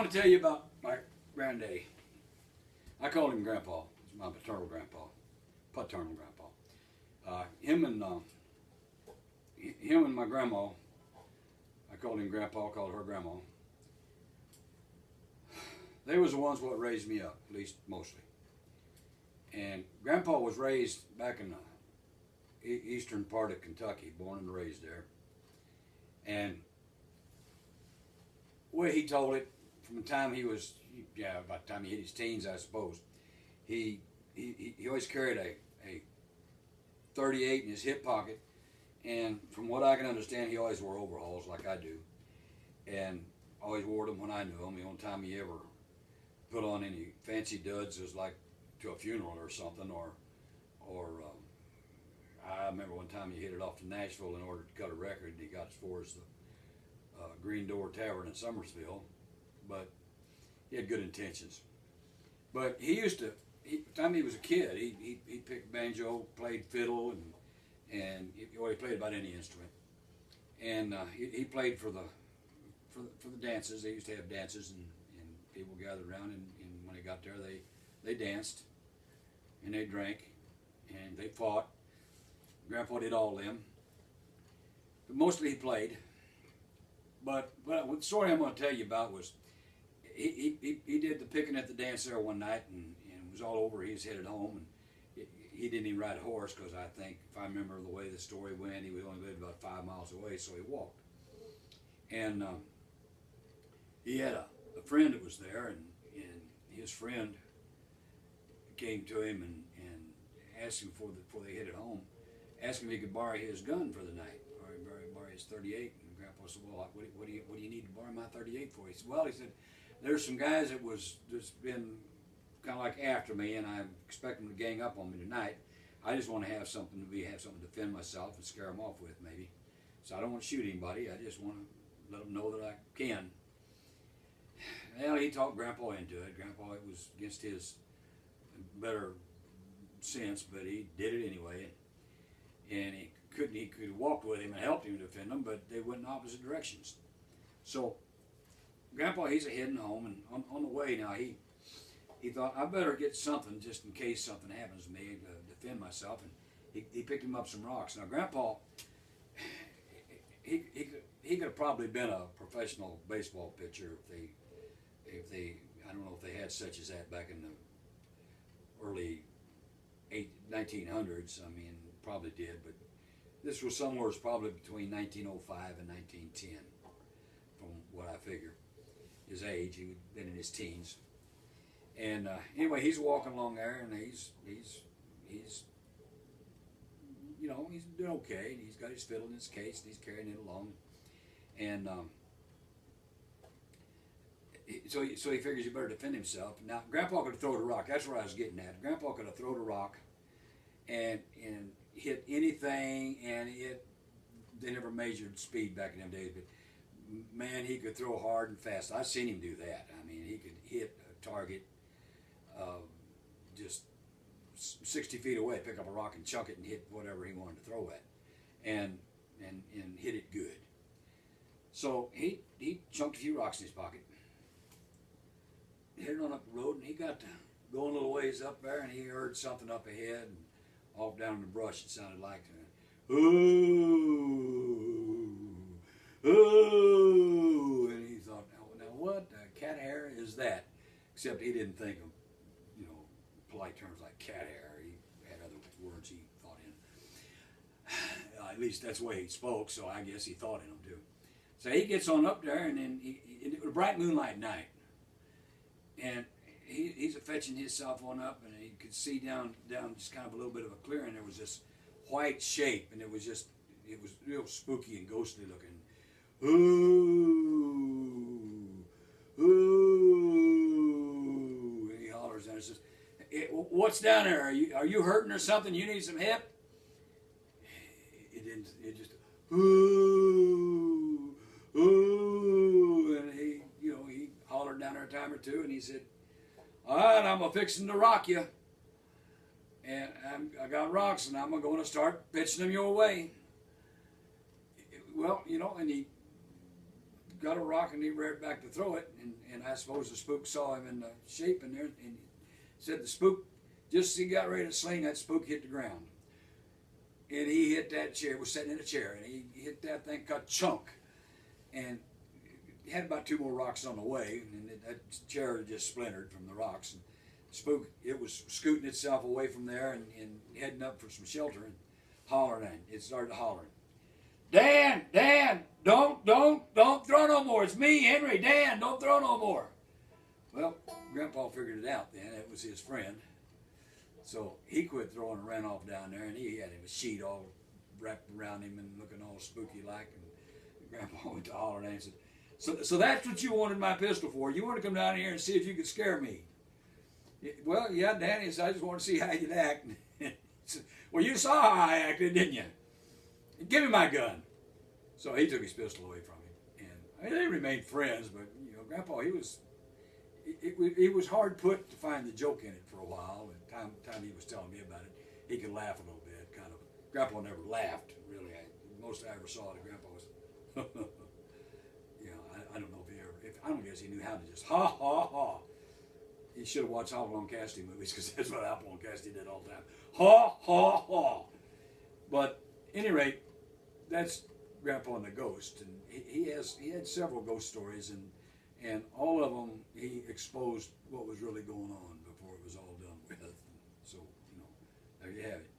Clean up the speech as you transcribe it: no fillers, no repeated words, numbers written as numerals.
want to tell you about my granddaddy. I called him Grandpa. He's my paternal grandpa, paternal grandpa. Him and my grandma. I called him Grandpa. Called her Grandma. They was the ones what raised me up, at least mostly. And Grandpa was raised back in the eastern part of Kentucky, born and raised there. And the way he told it, from the time he was, about the time he hit his teens, I suppose, he always carried a 38 in his hip pocket, and from what I can understand, he always wore overalls like I do, and always wore them when I knew him. The only time he ever put on any fancy duds was like to a funeral or something, or I remember one time he headed off to Nashville in order to cut a record, and he got as far as the Green Door Tavern in Summersville, but he had good intentions. But he used to, the time he was a kid, he picked banjo, played fiddle, and he played about any instrument. And he played for the dances. They used to have dances, and people gathered around, and when they got there, they danced, and they drank, and they fought. Grandpa did all them, but mostly he played. But the story I'm going to tell you about was he did the picking at the dance there one night, and it was all over. He was headed home, and he didn't even ride a horse, because I think, if I remember the way the story went, he only lived about 5 miles away, so he walked. And he had a friend that was there, and his friend came to him and asked him before they headed home, asked him if he could borrow his gun for the night, or borrow his 38. And Grandpa said, "Well, what do you need to borrow my 38 for?" He said, "Well," he said, "there's some guys that's been kind of like after me, and I expect them to gang up on me tonight. I just want to have something to defend myself and scare them off with, maybe. So I don't want to shoot anybody. I just want to let them know that I can." Well, he talked Grandpa into it. Grandpa, it was against his better sense, but he did it anyway. And he could have walked with him and helped him defend them, but they went in opposite directions. So Grandpa, he's heading home, and on the way now, he thought, I better get something just in case something happens to me to defend myself. And he picked him up some rocks. Now Grandpa, he could have probably been a professional baseball pitcher if they I don't know if they had such as that back in the early 1900s. I mean, probably did, but this was somewhere probably between 1905 and 1910, from what I figure. His age, he had been in his teens. And anyway, he's walking along there, and he's doing okay. And he's got his fiddle in his case, and he's carrying it along. And so he figures he better defend himself. Now, Grandpa could have thrown a rock. That's where I was getting at. Grandpa could have thrown a rock and hit anything, and they never measured speed back in them days, but man, he could throw hard and fast. I've seen him do that. I mean, he could hit a target just 60 feet away, pick up a rock and chuck it and hit whatever he wanted to throw at, and hit it good. So he chunked a few rocks in his pocket, headed on up the road, and he got to going a little ways up there, and he heard something up ahead, and off down in the brush. It sounded like, ooh, ooh, and he thought, now what cat hair is that? Except he didn't think of, polite terms like cat hair. He had other words he thought in. At least that's the way he spoke, so I guess he thought in them too. So he gets on up there, and then it was a bright moonlight night, and he's fetching his cell phone up, and he could see down just kind of a little bit of a clearing. There was this white shape, and it was real spooky and ghostly looking. Ooh, ooh, and he hollers down and says, "What's down there? Are you hurting or something? You need some help?" It didn't. It just ooh, ooh, and he hollered down there a time or two, and he said, "All right, I'm fixing to rock you, and I got rocks, and I'm going to start pitching them your way." Well, and he got a rock and he ran back to throw it, and I suppose the spook saw him in the shape in there, and said the spook, just as he got ready to sling, that spook hit the ground. And he hit that chair, was sitting in a chair, and he hit that thing, cut chunk. And he had about 2 more rocks on the way, and that chair just splintered from the rocks. And the spook, it was scooting itself away from there and heading up for some shelter and hollering. It started hollering, Dan, don't throw no more. It's me, Henry. Dan, don't throw no more. Well, Grandpa figured it out then. It was his friend. So he quit throwing and ran off down there, and he had a sheet all wrapped around him and looking all spooky like. And Grandpa went to hollering and said, so that's what you wanted my pistol for? You wanted to come down here and see if you could scare me? Well, yeah, Danny, so I just want to see how you'd act. Well, you saw how I acted, didn't you? Give me my gun. So he took his pistol away from him, and they remained friends. But Grandpa, it was hard put to find the joke in it for a while. And time he was telling me about it, he could laugh a little bit. Kind of. Grandpa never laughed really. Most I ever saw of Grandpa was, I don't know if he ever. I don't guess he knew how to just ha ha ha. He should have watched Hopalong Cassidy movies, because that's what Hopalong Cassidy did all the time. Ha ha ha. But at any rate, that's Grandpa and the ghost, and he had several ghost stories, and all of them he exposed what was really going on before it was all done with. So there you have it.